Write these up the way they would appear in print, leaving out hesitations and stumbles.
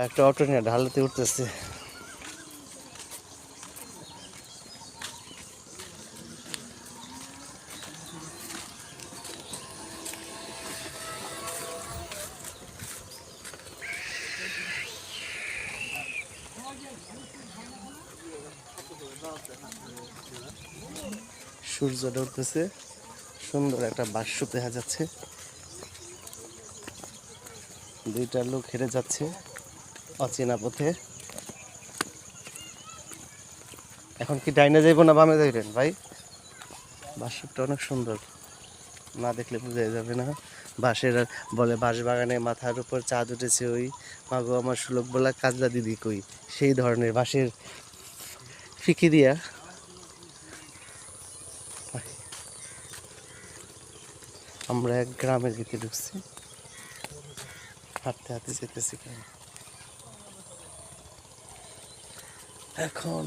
একটা অটো নিয়ে ঢালতে উঠতেছে। সূর্যটা উঠতেছে, সুন্দর একটা বাস্য দেখা যাচ্ছে। দুইটা লোক হেঁটে যাচ্ছে অচেনা পথে। এখন কি ডাইনে যাইব না বামে যাইবেন ভাই? বাঁশটা অনেক সুন্দর, না দেখলে বোঝা যাবে না। বাঁশের বলে বাঁশ বাগানে মাথার উপর চাঁদ উঠেছে ওই, মাগো আমার সুলভ বলা কাজলা দিদি কই, সেই ধরনের বাঁশের ফিকি দিয়া। আমরা এক গ্রামের ভিতরে ঢুকছি, হাঁটতে হাঁটতে যেতেছি। এখন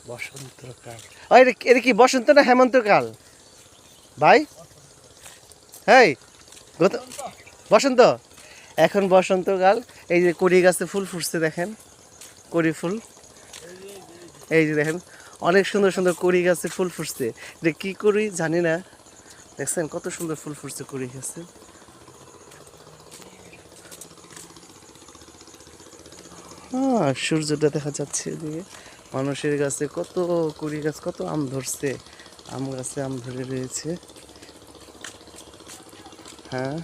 বসন্তকাল। এটা কি বসন্ত না হেমন্তকাল ভাই? হ্যাঁ বসন্ত, এখন বসন্তকাল। এই যে কড়ি গাছে ফুল ফুটছে দেখেন, কড়ি ফুল। এই যে দেখেন অনেক সুন্দর সুন্দর কড়ি গাছে ফুল ফুটছে। এটা কি করি জানি না, দেখছেন কত সুন্দর ফুল ফুটছে কড়ি গাছে। হ্যাঁ, সূর্যটা দেখা যাচ্ছে এদিকে। মানুষের গাছে কত কড়ি গাছ, কত আম ধরছে, আম গাছে আম ধরে রয়েছে। হ্যাঁ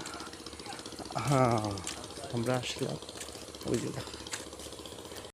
হ্যাঁ, আমরা আসলাম ওই যে